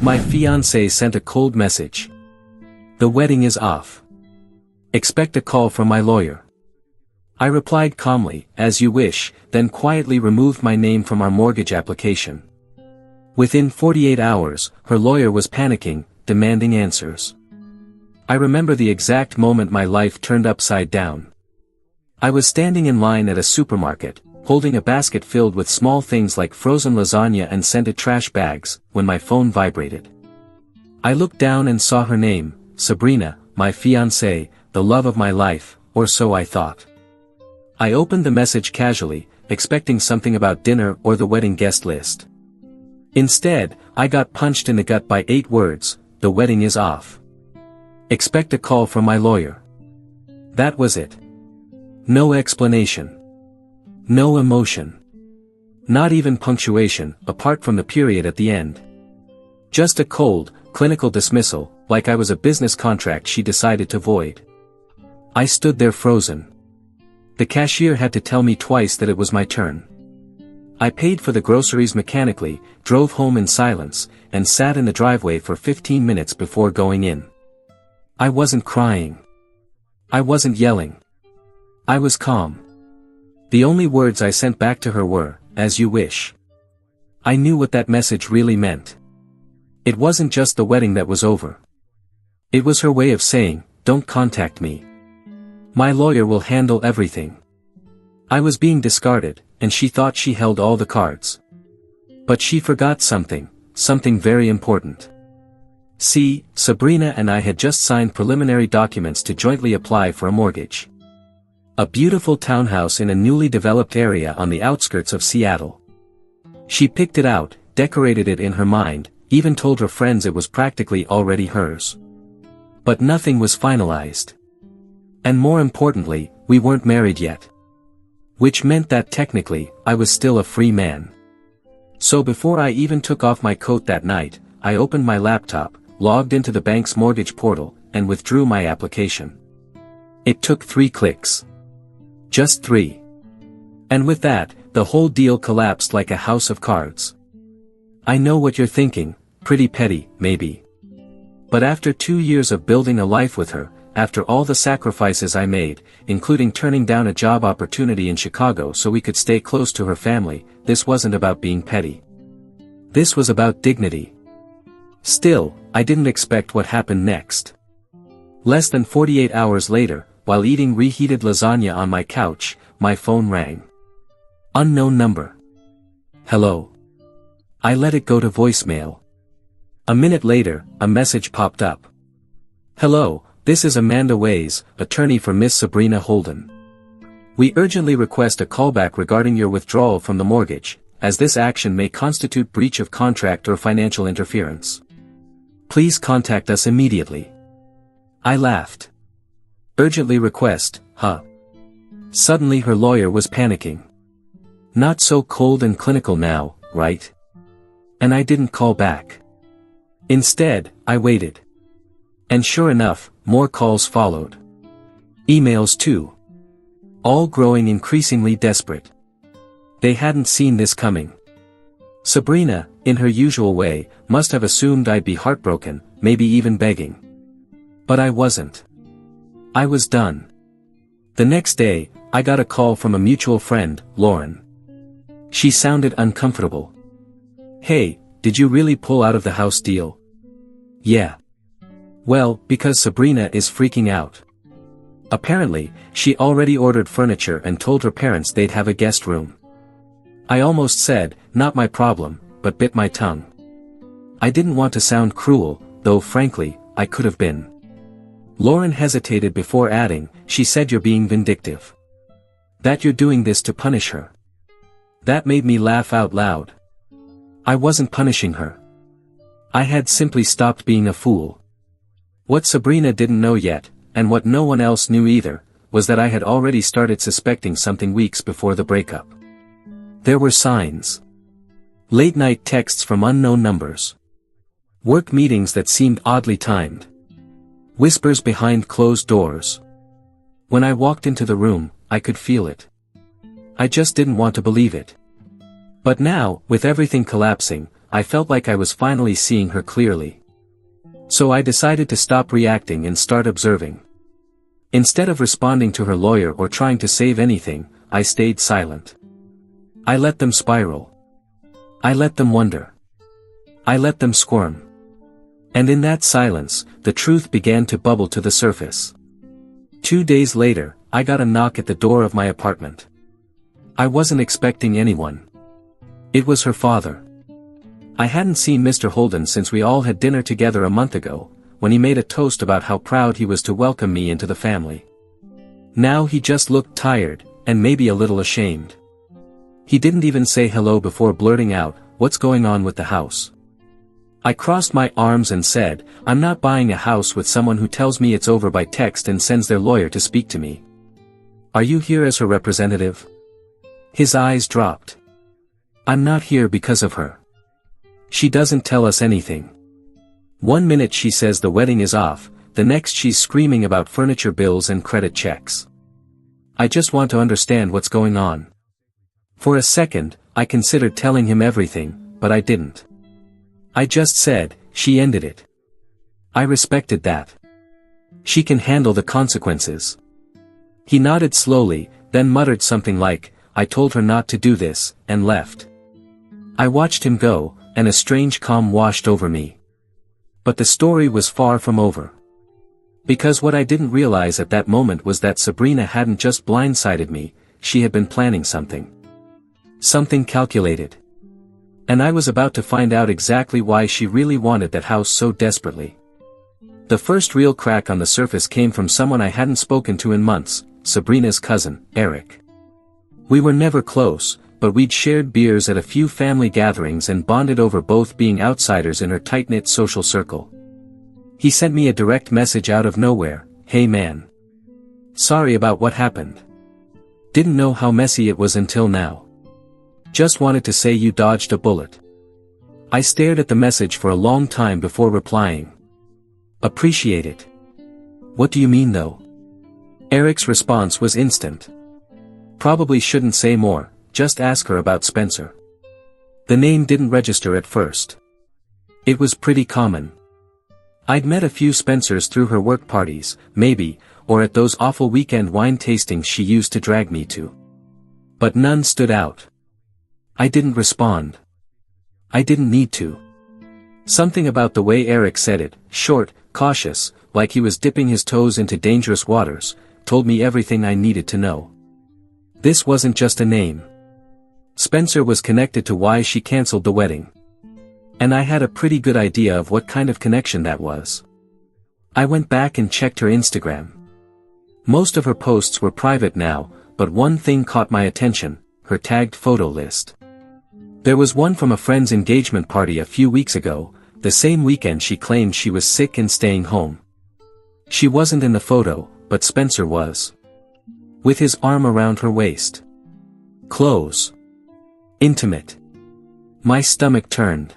My fiancée sent a cold message. The wedding is off. Expect a call from my lawyer. I replied calmly, as you wish, then quietly removed my name from our mortgage application. Within 48 hours, her lawyer was panicking, demanding answers. I remember the exact moment my life turned upside down. I was standing in line at a supermarket, holding a basket filled with small things like frozen lasagna and scented trash bags, when my phone vibrated. I looked down and saw her name, Sabrina, my fiancée, the love of my life, or so I thought. I opened the message casually, expecting something about dinner or the wedding guest list. Instead, I got punched in the gut by 8 words, the wedding is off. Expect a call from my lawyer. That was it. No explanation. No emotion. Not even punctuation, apart from the period at the end. Just a cold, clinical dismissal, like I was a business contract she decided to void. I stood there frozen. The cashier had to tell me twice that it was my turn. I paid for the groceries mechanically, drove home in silence, and sat in the driveway for 15 minutes before going in. I wasn't crying. I wasn't yelling. I was calm. The only words I sent back to her were, as you wish. I knew what that message really meant. It wasn't just the wedding that was over. It was her way of saying, don't contact me. My lawyer will handle everything. I was being discarded, and she thought she held all the cards. But she forgot something very important. See, Sabrina and I had just signed preliminary documents to jointly apply for a mortgage. A beautiful townhouse in a newly developed area on the outskirts of Seattle. She picked it out, decorated it in her mind, even told her friends it was practically already hers. But nothing was finalized. And more importantly, we weren't married yet. Which meant that technically, I was still a free man. So before I even took off my coat that night, I opened my laptop, logged into the bank's mortgage portal, and withdrew my application. It took 3 clicks. Just 3. And with that, the whole deal collapsed like a house of cards. I know what you're thinking, pretty petty, maybe. But after 2 years of building a life with her, after all the sacrifices I made, including turning down a job opportunity in Chicago so we could stay close to her family, this wasn't about being petty. This was about dignity. Still, I didn't expect what happened next. Less than 48 hours later, while eating reheated lasagna on my couch, my phone rang. Unknown number. Hello. I let it go to voicemail. A minute later, a message popped up. Hello, this is Amanda Ways, attorney for Miss Sabrina Holden. We urgently request a callback regarding your withdrawal from the mortgage, as this action may constitute breach of contract or financial interference. Please contact us immediately. I laughed. Urgently request, huh? Suddenly her lawyer was panicking. Not so cold and clinical now, right? And I didn't call back. Instead, I waited. And sure enough, more calls followed. Emails too. All growing increasingly desperate. They hadn't seen this coming. Sabrina, in her usual way, must have assumed I'd be heartbroken, maybe even begging. But I wasn't. I was done. The next day, I got a call from a mutual friend, Lauren. She sounded uncomfortable. Hey, did you really pull out of the house deal? Yeah. Well, because Sabrina is freaking out. Apparently, she already ordered furniture and told her parents they'd have a guest room. I almost said, not my problem, but bit my tongue. I didn't want to sound cruel, though frankly, I could have been. Lauren hesitated before adding, she said you're being vindictive. That you're doing this to punish her. That made me laugh out loud. I wasn't punishing her. I had simply stopped being a fool. What Sabrina didn't know yet, and what no one else knew either, was that I had already started suspecting something weeks before the breakup. There were signs. Late-night texts from unknown numbers. Work meetings that seemed oddly timed. Whispers behind closed doors. When I walked into the room, I could feel it. I just didn't want to believe it. But now, with everything collapsing, I felt like I was finally seeing her clearly. So I decided to stop reacting and start observing. Instead of responding to her lawyer or trying to save anything, I stayed silent. I let them spiral. I let them wonder. I let them squirm. And in that silence, the truth began to bubble to the surface. 2 days later, I got a knock at the door of my apartment. I wasn't expecting anyone. It was her father. I hadn't seen Mr. Holden since we all had dinner together a month ago, when he made a toast about how proud he was to welcome me into the family. Now he just looked tired, and maybe a little ashamed. He didn't even say hello before blurting out, "What's going on with the house?" I crossed my arms and said, "I'm not buying a house with someone who tells me it's over by text and sends their lawyer to speak to me. Are you here as her representative?" His eyes dropped. "I'm not here because of her. She doesn't tell us anything. One minute she says the wedding is off, the next she's screaming about furniture bills and credit checks. I just want to understand what's going on." For a second, I considered telling him everything, but I didn't. I just said, "She ended it. I respected that. She can handle the consequences." He nodded slowly, then muttered something like, "I told her not to do this," and left. I watched him go, and a strange calm washed over me. But the story was far from over. Because what I didn't realize at that moment was that Sabrina hadn't just blindsided me, she had been planning something. Something calculated. And I was about to find out exactly why she really wanted that house so desperately. The first real crack on the surface came from someone I hadn't spoken to in months, Sabrina's cousin, Eric. We were never close, but we'd shared beers at a few family gatherings and bonded over both being outsiders in her tight-knit social circle. He sent me a direct message out of nowhere, "Hey man. Sorry about what happened. Didn't know how messy it was until now. Just wanted to say you dodged a bullet." I stared at the message for a long time before replying. "Appreciate it. What do you mean though?" Eric's response was instant. "Probably shouldn't say more, just ask her about Spencer." The name didn't register at first. It was pretty common. I'd met a few Spencers through her work parties, maybe, or at those awful weekend wine tastings she used to drag me to. But none stood out. I didn't respond. I didn't need to. Something about the way Eric said it, short, cautious, like he was dipping his toes into dangerous waters, told me everything I needed to know. This wasn't just a name. Spencer was connected to why she canceled the wedding. And I had a pretty good idea of what kind of connection that was. I went back and checked her Instagram. Most of her posts were private now, but one thing caught my attention, her tagged photo list. There was one from a friend's engagement party a few weeks ago, the same weekend she claimed she was sick and staying home. She wasn't in the photo, but Spencer was. With his arm around her waist. Close. Intimate. My stomach turned.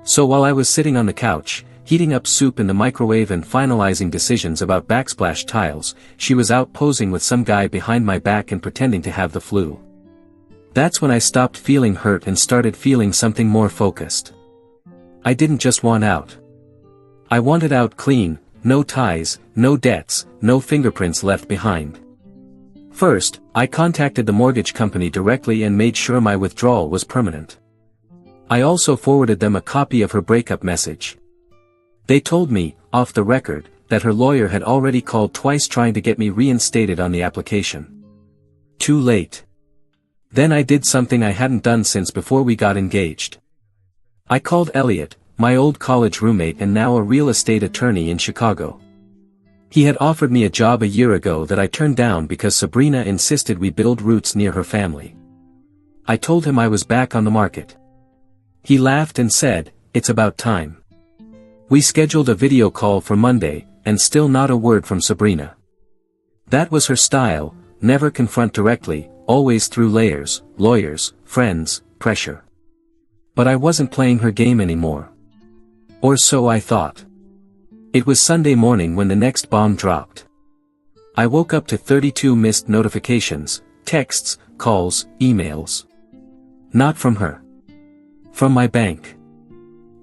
So while I was sitting on the couch, heating up soup in the microwave and finalizing decisions about backsplash tiles, she was out posing with some guy behind my back and pretending to have the flu. That's when I stopped feeling hurt and started feeling something more focused. I didn't just want out. I wanted out clean, no ties, no debts, no fingerprints left behind. First, I contacted the mortgage company directly and made sure my withdrawal was permanent. I also forwarded them a copy of her breakup message. They told me, off the record, that her lawyer had already called twice trying to get me reinstated on the application. Too late. Then I did something I hadn't done since before we got engaged. I called Elliot, my old college roommate and now a real estate attorney in Chicago. He had offered me a job a year ago that I turned down because Sabrina insisted we build roots near her family. I told him I was back on the market. He laughed and said, "It's about time." We scheduled a video call for Monday, and still not a word from Sabrina. That was her style, never confront directly, always through layers, lawyers, friends, pressure. But I wasn't playing her game anymore. Or so I thought. It was Sunday morning when the next bomb dropped. I woke up to 32 missed notifications, texts, calls, emails. Not from her. From my bank.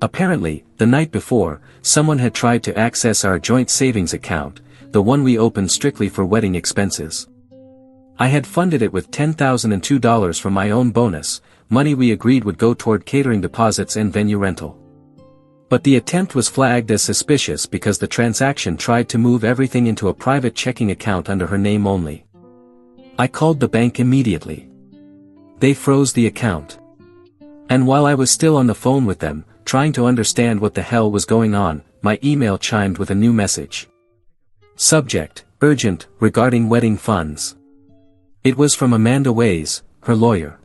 Apparently, the night before, someone had tried to access our joint savings account, the one we opened strictly for wedding expenses. I had funded it with $10,002 from my own bonus, money we agreed would go toward catering deposits and venue rental. But the attempt was flagged as suspicious because the transaction tried to move everything into a private checking account under her name only. I called the bank immediately. They froze the account. And while I was still on the phone with them, trying to understand what the hell was going on, my email chimed with a new message. Subject, urgent, regarding wedding funds. It was from Amanda Ways, her lawyer.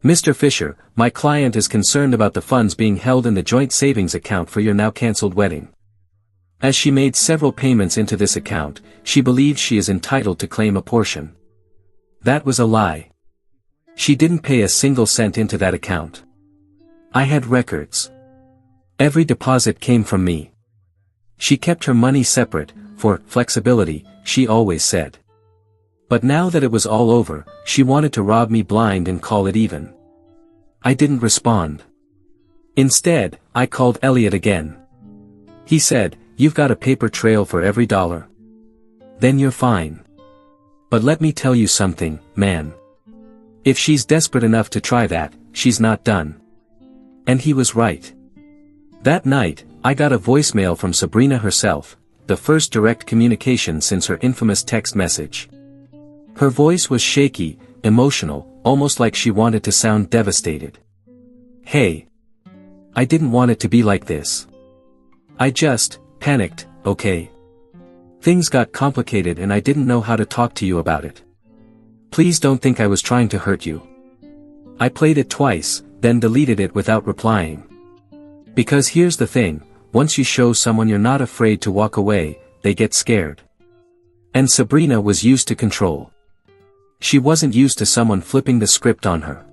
Mr. Fisher, my client is concerned about the funds being held in the joint savings account for your now cancelled wedding. As she made several payments into this account, she believes she is entitled to claim a portion. That was a lie. She didn't pay a single cent into that account. I had records. Every deposit came from me. She kept her money separate, for flexibility, she always said. But now that it was all over, she wanted to rob me blind and call it even. I didn't respond. Instead, I called Elliot again. He said, "You've got a paper trail for every dollar. Then you're fine. But let me tell you something, man. If she's desperate enough to try that, she's not done." And he was right. That night, I got a voicemail from Sabrina herself, the first direct communication since her infamous text message. Her voice was shaky, emotional, almost like she wanted to sound devastated. "Hey. I didn't want it to be like this. I just panicked, okay? Things got complicated and I didn't know how to talk to you about it. Please don't think I was trying to hurt you." I played it twice, then deleted it without replying. Because here's the thing, once you show someone you're not afraid to walk away, they get scared. And Sabrina was used to control. She wasn't used to someone flipping the script on her.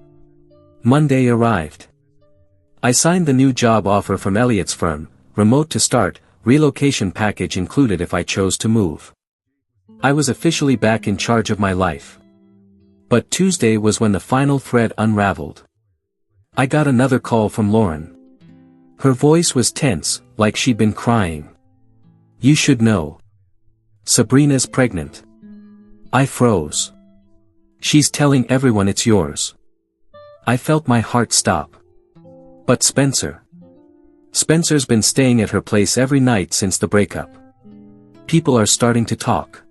Monday arrived. I signed the new job offer from Elliot's firm, remote to start, relocation package included if I chose to move. I was officially back in charge of my life. But Tuesday was when the final thread unraveled. I got another call from Lauren. Her voice was tense, like she'd been crying. "You should know. Sabrina's pregnant." I froze. "She's telling everyone it's yours." I felt my heart stop. But Spencer's been staying at her place every night since the breakup. People are starting to talk.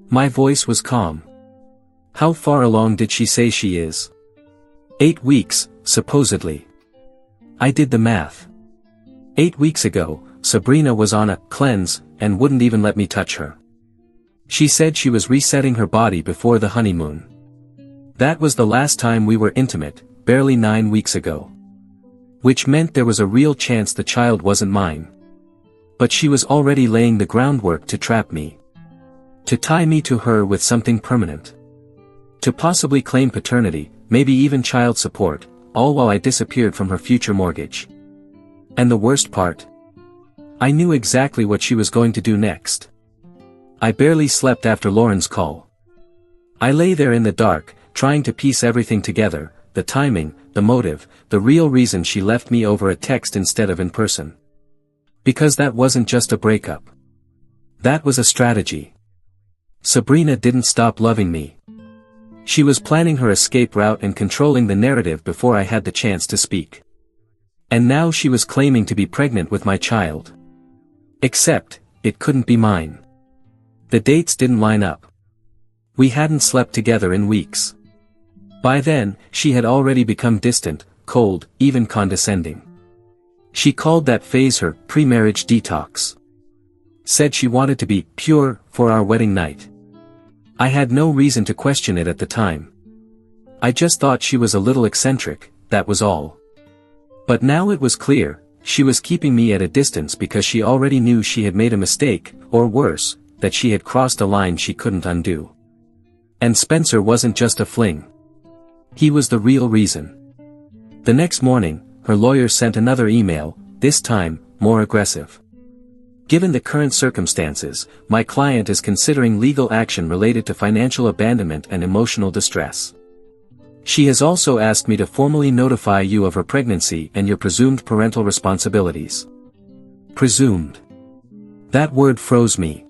My voice was calm. "How far along did she say she is?" 8 weeks, supposedly. I did the math. 8 weeks ago, Sabrina was on a cleanse and wouldn't even let me touch her. She said she was resetting her body before the honeymoon. That was the last time we were intimate, barely 9 weeks ago. Which meant there was a real chance the child wasn't mine. But she was already laying the groundwork to trap me. To tie me to her with something permanent. To possibly claim paternity, maybe even child support, all while I disappeared from her future mortgage. And the worst part? I knew exactly what she was going to do next. I barely slept after Lauren's call. I lay there in the dark, trying to piece everything together, the timing, the motive, the real reason she left me over a text instead of in person. Because that wasn't just a breakup. That was a strategy. Sabrina didn't stop loving me. She was planning her escape route and controlling the narrative before I had the chance to speak. And now she was claiming to be pregnant with my child. Except, it couldn't be mine. The dates didn't line up. We hadn't slept together in weeks. By then, she had already become distant, cold, even condescending. She called that phase her pre-marriage detox. Said she wanted to be pure for our wedding night. I had no reason to question it at the time. I just thought she was a little eccentric, that was all. But now it was clear, she was keeping me at a distance because she already knew she had made a mistake, or worse, that she had crossed a line she couldn't undo. And Spencer wasn't just a fling. He was the real reason. The next morning, her lawyer sent another email, this time, more aggressive. Given the current circumstances, my client is considering legal action related to financial abandonment and emotional distress. She has also asked me to formally notify you of her pregnancy and your presumed parental responsibilities. Presumed. That word froze me.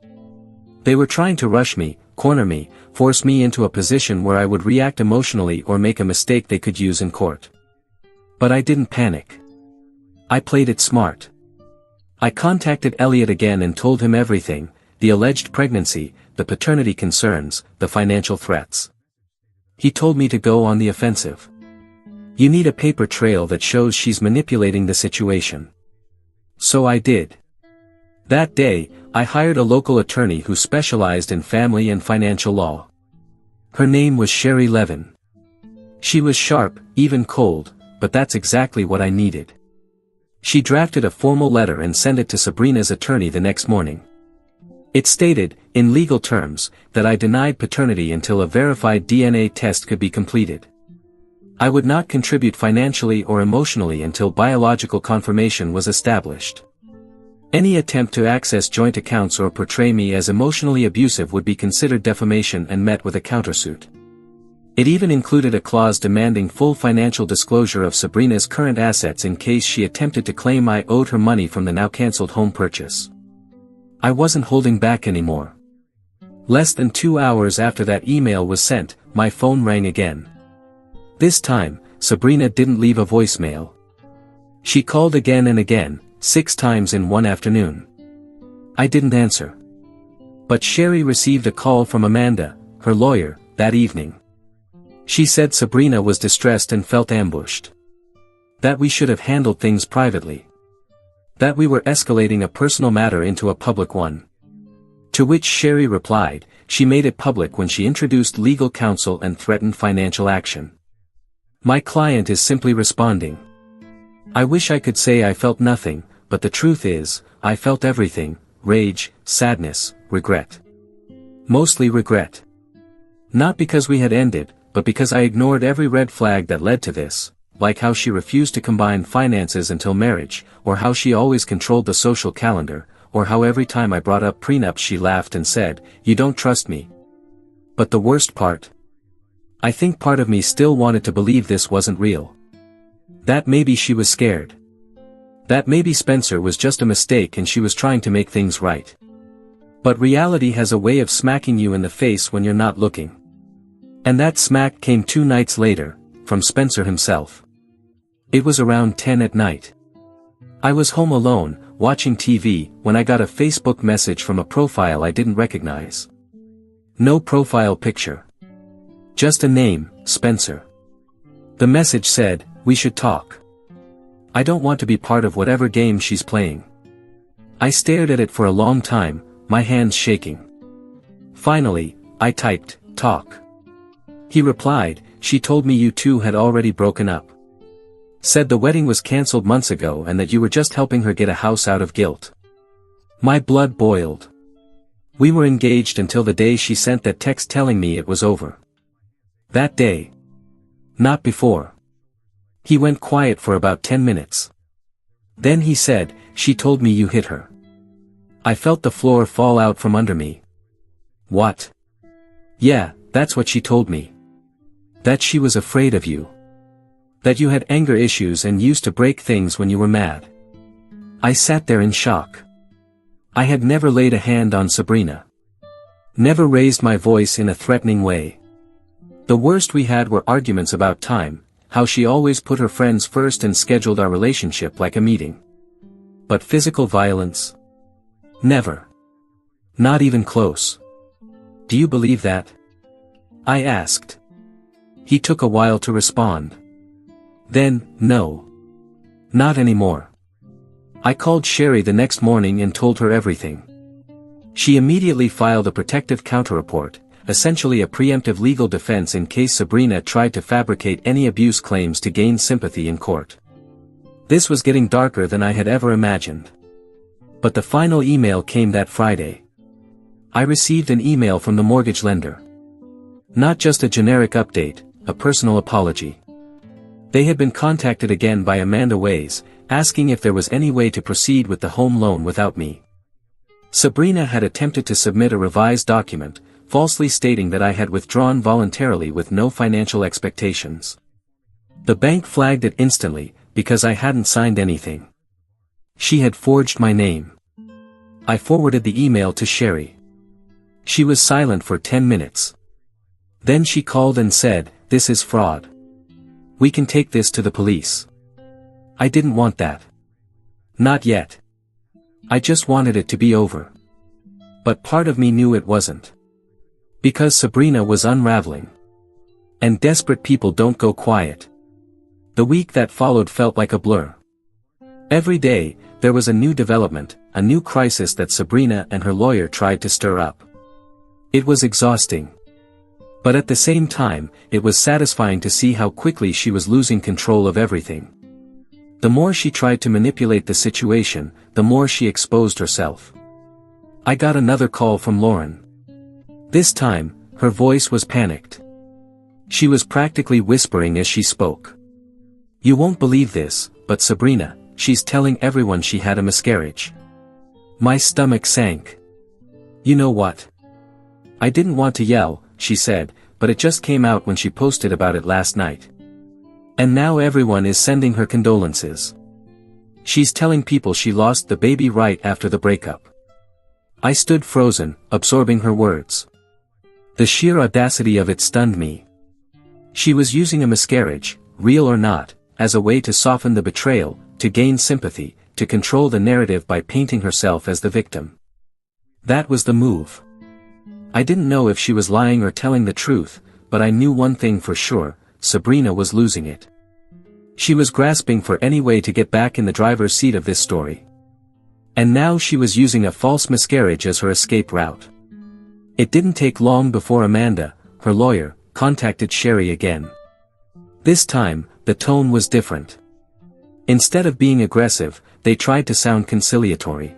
They were trying to rush me, corner me, force me into a position where I would react emotionally or make a mistake they could use in court. But I didn't panic. I played it smart. I contacted Elliot again and told him everything, the alleged pregnancy, the paternity concerns, the financial threats. He told me to go on the offensive. You need a paper trail that shows she's manipulating the situation. So I did. That day, I hired a local attorney who specialized in family and financial law. Her name was Sherry Levin. She was sharp, even cold, but that's exactly what I needed. She drafted a formal letter and sent it to Sabrina's attorney the next morning. It stated, in legal terms, that I denied paternity until a verified DNA test could be completed. I would not contribute financially or emotionally until biological confirmation was established. Any attempt to access joint accounts or portray me as emotionally abusive would be considered defamation and met with a countersuit. It even included a clause demanding full financial disclosure of Sabrina's current assets in case she attempted to claim I owed her money from the now-cancelled home purchase. I wasn't holding back anymore. Less than 2 hours after that email was sent, my phone rang again. This time, Sabrina didn't leave a voicemail. She called again and again, 6 times in one afternoon. I didn't answer. But Sherry received a call from Amanda, her lawyer, that evening. She said Sabrina was distressed and felt ambushed. That we should have handled things privately. That we were escalating a personal matter into a public one. To which Sherry replied, she made it public when she introduced legal counsel and threatened financial action. My client is simply responding. I wish I could say I felt nothing, but the truth is, I felt everything, rage, sadness, regret. Mostly regret. Not because we had ended, but because I ignored every red flag that led to this. Like how she refused to combine finances until marriage, or how she always controlled the social calendar, or how every time I brought up prenups she laughed and said, "You don't trust me." But the worst part? I think part of me still wanted to believe this wasn't real. That maybe she was scared. That maybe Spencer was just a mistake and she was trying to make things right. But reality has a way of smacking you in the face when you're not looking. And that smack came 2 nights later, from Spencer himself. It was around 10 at night. I was home alone, watching TV, when I got a Facebook message from a profile I didn't recognize. No profile picture. Just a name, Spencer. The message said, "We should talk. I don't want to be part of whatever game she's playing." I stared at it for a long time, my hands shaking. Finally, I typed, "Talk." He replied, "She told me you two had already broken up. Said the wedding was cancelled months ago and that you were just helping her get a house out of guilt." My blood boiled. We were engaged until the day she sent that text telling me it was over. That day. Not before. He went quiet for about 10 minutes. Then he said, "She told me you hit her." I felt the floor fall out from under me. What? Yeah, that's what she told me. That she was afraid of you. That you had anger issues and used to break things when you were mad. I sat there in shock. I had never laid a hand on Sabrina. Never raised my voice in a threatening way. The worst we had were arguments about time, how she always put her friends first and scheduled our relationship like a meeting. But physical violence? Never. Not even close. Do you believe that? I asked. He took a while to respond. Then, no. Not anymore. I called Sherry the next morning and told her everything. She immediately filed a protective counter-report, essentially a preemptive legal defense in case Sabrina tried to fabricate any abuse claims to gain sympathy in court. This was getting darker than I had ever imagined. But the final email came that Friday. I received an email from the mortgage lender. Not just a generic update, a personal apology. They had been contacted again by Amanda Ways, asking if there was any way to proceed with the home loan without me. Sabrina had attempted to submit a revised document, falsely stating that I had withdrawn voluntarily with no financial expectations. The bank flagged it instantly, because I hadn't signed anything. She had forged my name. I forwarded the email to Sherry. She was silent for 10 minutes. Then she called and said, "This is fraud. We can take this to the police." I didn't want that. Not yet. I just wanted it to be over. But part of me knew it wasn't. Because Sabrina was unraveling. And desperate people don't go quiet. The week that followed felt like a blur. Every day, there was a new development, a new crisis that Sabrina and her lawyer tried to stir up. It was exhausting. But at the same time, it was satisfying to see how quickly she was losing control of everything. The more she tried to manipulate the situation, the more she exposed herself. I got another call from Lauren. This time, her voice was panicked. She was practically whispering as she spoke. "You won't believe this, but Sabrina, she's telling everyone she had a miscarriage." My stomach sank. "You know what? I didn't want to yell," she said, "but it just came out when she posted about it last night. And now everyone is sending her condolences. She's telling people she lost the baby right after the breakup." I stood frozen, absorbing her words. The sheer audacity of it stunned me. She was using a miscarriage, real or not, as a way to soften the betrayal, to gain sympathy, to control the narrative by painting herself as the victim. That was the move. I didn't know if she was lying or telling the truth, but I knew one thing for sure: Sabrina was losing it. She was grasping for any way to get back in the driver's seat of this story. And now she was using a false miscarriage as her escape route. It didn't take long before Amanda, her lawyer, contacted Sherry again. This time, the tone was different. Instead of being aggressive, they tried to sound conciliatory.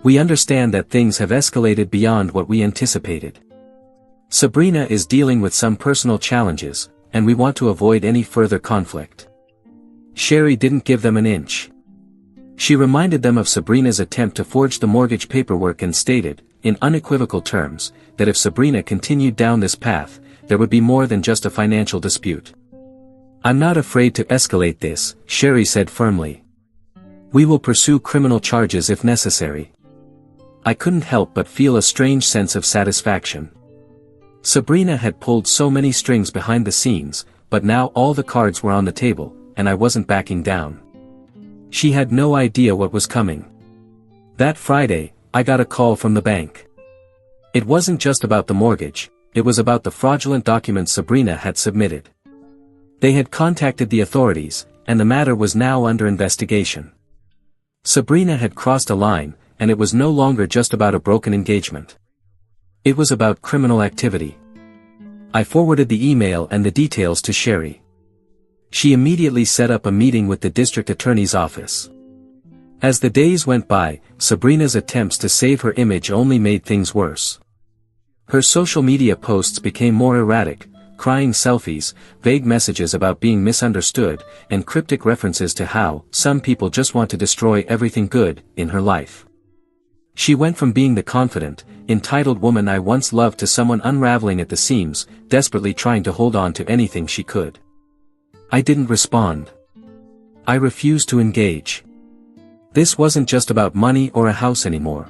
"We understand that things have escalated beyond what we anticipated. Sabrina is dealing with some personal challenges, and we want to avoid any further conflict." Sherry didn't give them an inch. She reminded them of Sabrina's attempt to forge the mortgage paperwork and stated, in unequivocal terms, that if Sabrina continued down this path, there would be more than just a financial dispute. "I'm not afraid to escalate this," Sherry said firmly. "We will pursue criminal charges if necessary." I couldn't help but feel a strange sense of satisfaction. Sabrina had pulled so many strings behind the scenes, but now all the cards were on the table, and I wasn't backing down. She had no idea what was coming. That Friday, I got a call from the bank. It wasn't just about the mortgage, it was about the fraudulent documents Sabrina had submitted. They had contacted the authorities, and the matter was now under investigation. Sabrina had crossed a line, and it was no longer just about a broken engagement. It was about criminal activity. I forwarded the email and the details to Sherry. She immediately set up a meeting with the district attorney's office. As the days went by, Sabrina's attempts to save her image only made things worse. Her social media posts became more erratic, crying selfies, vague messages about being misunderstood, and cryptic references to how some people just want to destroy everything good in her life. She went from being the confident, entitled woman I once loved to someone unraveling at the seams, desperately trying to hold on to anything she could. I didn't respond. I refused to engage. This wasn't just about money or a house anymore.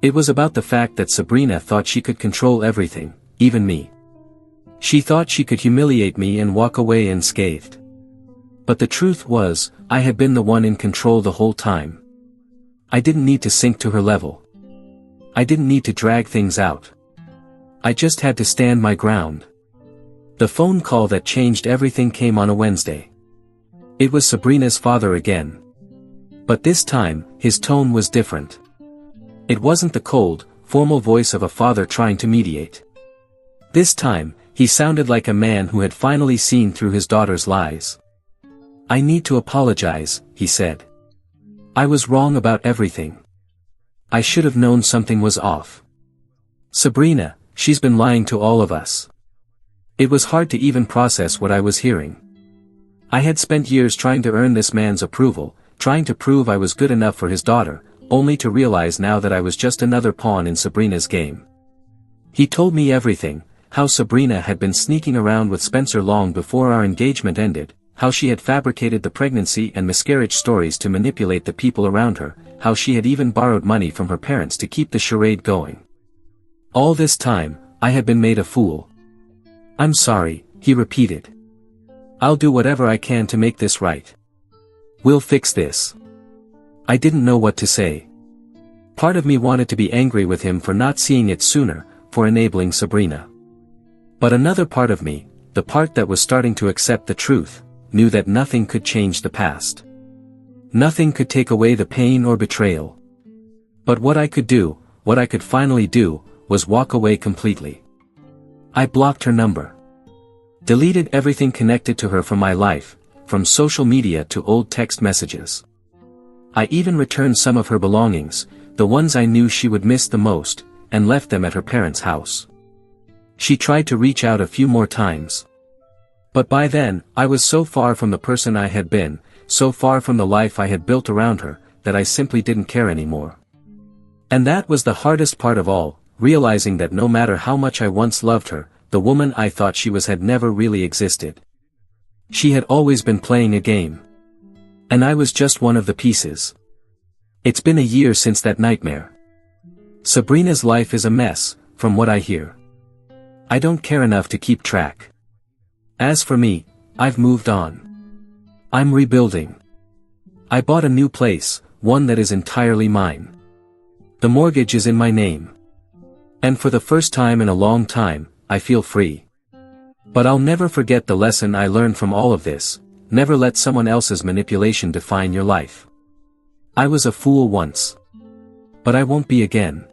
It was about the fact that Sabrina thought she could control everything, even me. She thought she could humiliate me and walk away unscathed. But the truth was, I had been the one in control the whole time. I didn't need to sink to her level. I didn't need to drag things out. I just had to stand my ground. The phone call that changed everything came on a Wednesday. It was Sabrina's father again. But this time, his tone was different. It wasn't the cold, formal voice of a father trying to mediate. This time, he sounded like a man who had finally seen through his daughter's lies. "I need to apologize," he said. "I was wrong about everything. I should have known something was off. Sabrina, she's been lying to all of us." It was hard to even process what I was hearing. I had spent years trying to earn this man's approval, trying to prove I was good enough for his daughter, only to realize now that I was just another pawn in Sabrina's game. He told me everything, how Sabrina had been sneaking around with Spencer long before our engagement ended, how she had fabricated the pregnancy and miscarriage stories to manipulate the people around her, how she had even borrowed money from her parents to keep the charade going. All this time, I had been made a fool. "I'm sorry," he repeated. "I'll do whatever I can to make this right. We'll fix this." I didn't know what to say. Part of me wanted to be angry with him for not seeing it sooner, for enabling Sabrina. But another part of me, the part that was starting to accept the truth, knew that nothing could change the past. Nothing could take away the pain or betrayal. But what I could do, what I could finally do, was walk away completely. I blocked her number. Deleted everything connected to her from my life, from social media to old text messages. I even returned some of her belongings, the ones I knew she would miss the most, and left them at her parents' house. She tried to reach out a few more times. But by then, I was so far from the person I had been, so far from the life I had built around her, that I simply didn't care anymore. And that was the hardest part of all, realizing that no matter how much I once loved her, the woman I thought she was had never really existed. She had always been playing a game. And I was just one of the pieces. It's been a year since that nightmare. Sabrina's life is a mess, from what I hear. I don't care enough to keep track. As for me, I've moved on. I'm rebuilding. I bought a new place, one that is entirely mine. The mortgage is in my name. And for the first time in a long time, I feel free. But I'll never forget the lesson I learned from all of this: never let someone else's manipulation define your life. I was a fool once. But I won't be again.